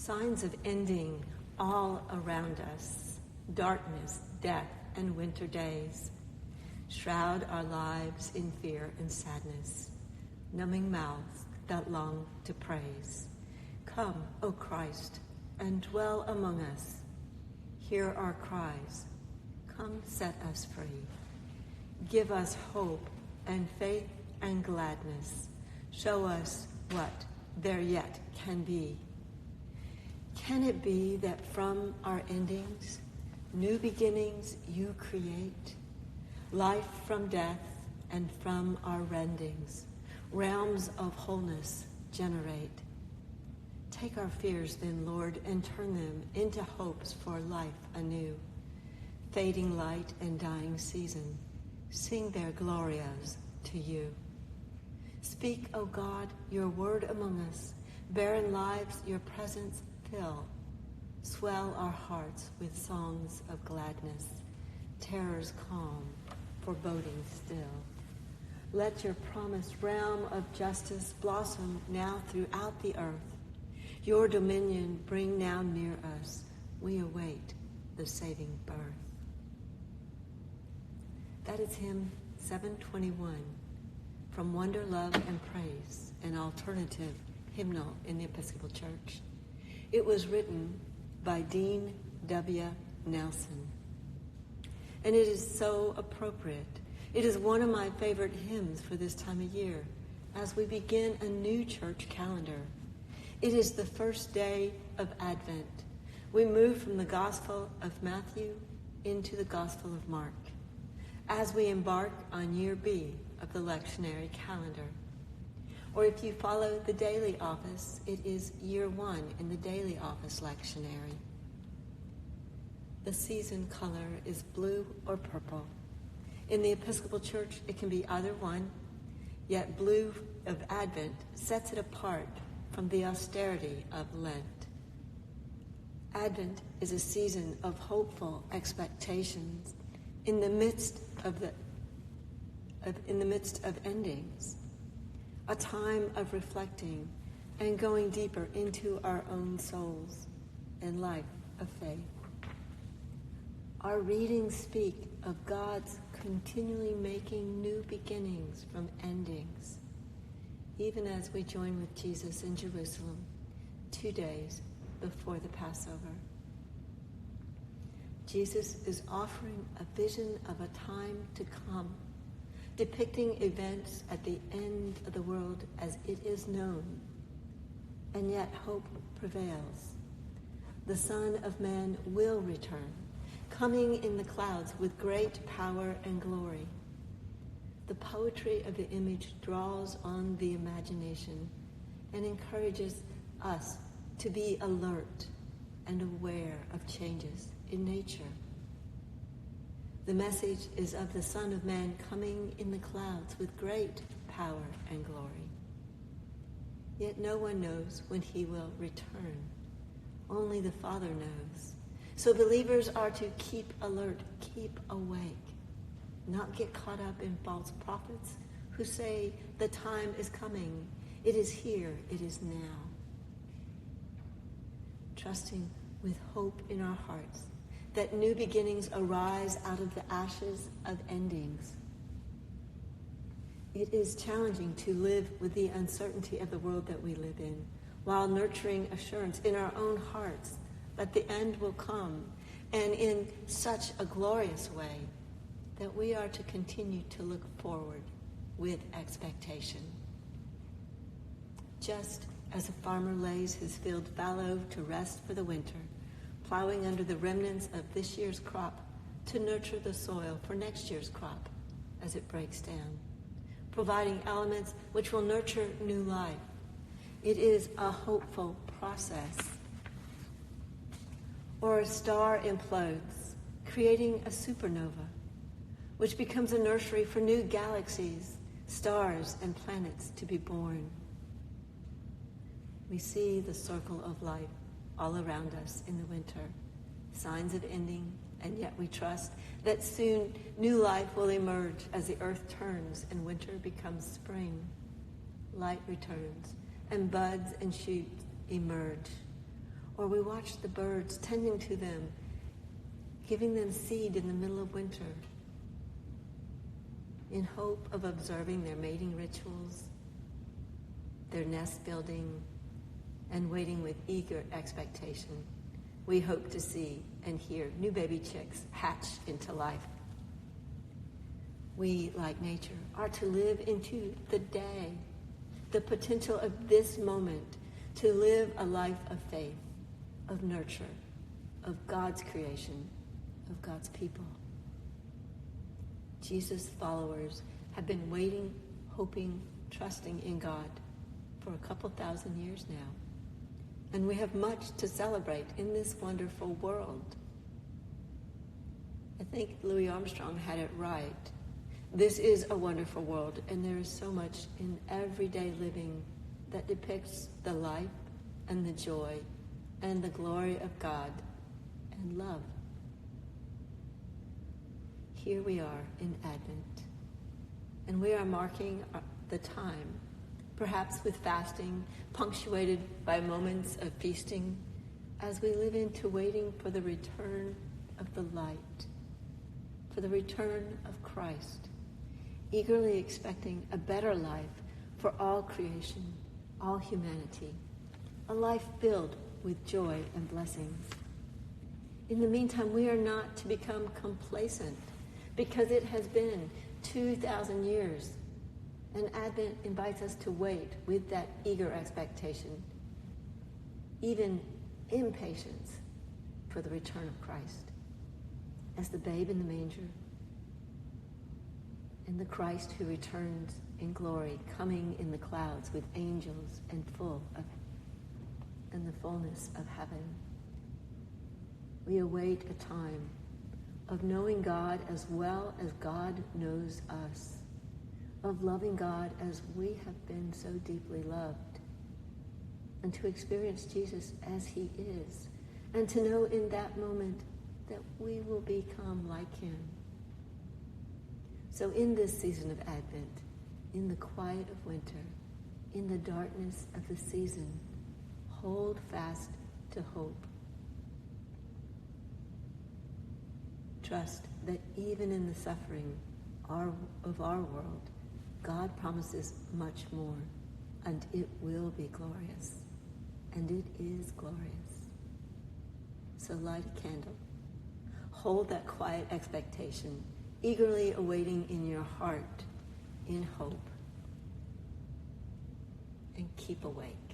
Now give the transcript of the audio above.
Signs of ending all around us, darkness, death, and winter days shroud our lives in fear and sadness, numbing mouths that long to praise. Come, O Christ, and dwell among us. Hear our cries. Come set us free. Give us hope and faith and gladness. Show us what there yet can be. Can it be that from our endings, new beginnings you create? Life from death and from our rendings, realms of wholeness generate. Take our fears then, Lord, and turn them into hopes for life anew. Fading light and dying season, sing their glorias to you. Speak, O God, your word among us, barren lives your presence fill. Swell our hearts with songs of gladness, terrors calm, foreboding still. Let your promised realm of justice blossom now throughout the earth. Your dominion bring now near us. We await the saving birth. That is hymn 721 from Wonder, Love, and Praise, an alternative hymnal in the Episcopal Church. It was written by Dean W. Nelson, and it is so appropriate. It is one of my favorite hymns for this time of year as we begin a new church calendar. It is the first day of Advent. We move from the Gospel of Matthew into the Gospel of Mark as we embark on year B of the lectionary calendar. Or if you follow the daily office, it is year 1 in the daily office lectionary. The season color is blue or purple. In the Episcopal Church, it can be either one, yet blue of Advent sets it apart from the austerity of Lent. Advent is a season of hopeful expectations in the midst of endings, a time of reflecting and going deeper into our own souls and life of faith. Our readings speak of God's continually making new beginnings from endings, even as we join with Jesus in Jerusalem 2 days before the Passover. Jesus is offering a vision of a time to come, depicting events at the end of the world as it is known, and yet hope prevails. The Son of Man will return, coming in the clouds with great power and glory. The poetry of the image draws on the imagination and encourages us to be alert and aware of changes in nature. The message is of the Son of Man coming in the clouds with great power and glory. Yet no one knows when he will return. Only the Father knows. So believers are to keep alert, keep awake, not get caught up in false prophets who say the time is coming, it is here, it is now. Trusting with hope in our hearts that new beginnings arise out of the ashes of endings. It is challenging to live with the uncertainty of the world that we live in, while nurturing assurance in our own hearts that the end will come, and in such a glorious way that we are to continue to look forward with expectation. Just as a farmer lays his field fallow to rest for the winter, plowing under the remnants of this year's crop to nurture the soil for next year's crop as it breaks down, providing elements which will nurture new life. It is a hopeful process. Or a star implodes, creating a supernova, which becomes a nursery for new galaxies, stars, and planets to be born. We see the circle of life all around us in the winter, signs of ending, and yet we trust that soon new life will emerge as the earth turns and winter becomes spring. Light returns, and buds and shoots emerge. Or we watch the birds, tending to them, giving them seed in the middle of winter, in hope of observing their mating rituals, their nest building, and waiting with eager expectation. We hope to see and hear new baby chicks hatch into life. We, like nature, are to live into the day, the potential of this moment, to live a life of faith, of nurture, of God's creation, of God's people. Jesus' followers have been waiting, hoping, trusting in God for a couple thousand years now. And we have much to celebrate in this wonderful world. I think Louis Armstrong had it right. This is a wonderful world, and there is so much in everyday living that depicts the life and the joy and the glory of God and love. Here we are in Advent, and we are marking the time, perhaps with fasting, punctuated by moments of feasting, as we live into waiting for the return of the light, for the return of Christ, eagerly expecting a better life for all creation, all humanity, a life filled with joy and blessings. In the meantime, we are not to become complacent, because it has been 2,000 years, and Advent invites us to wait with that eager expectation, even impatience, for the return of Christ, as the babe in the manger, and the Christ who returns in glory, coming in the clouds with angels and the fullness of heaven. We await a time of knowing God as well as God knows us, of loving God as we have been so deeply loved, and to experience Jesus as he is, and to know in that moment that we will become like him. So in this season of Advent, in the quiet of winter, in the darkness of the season, hold fast to hope. Trust that even in the suffering of our world, God promises much more, and it will be glorious, and it is glorious. So light a candle. Hold that quiet expectation, eagerly awaiting in your heart, in hope, and keep awake.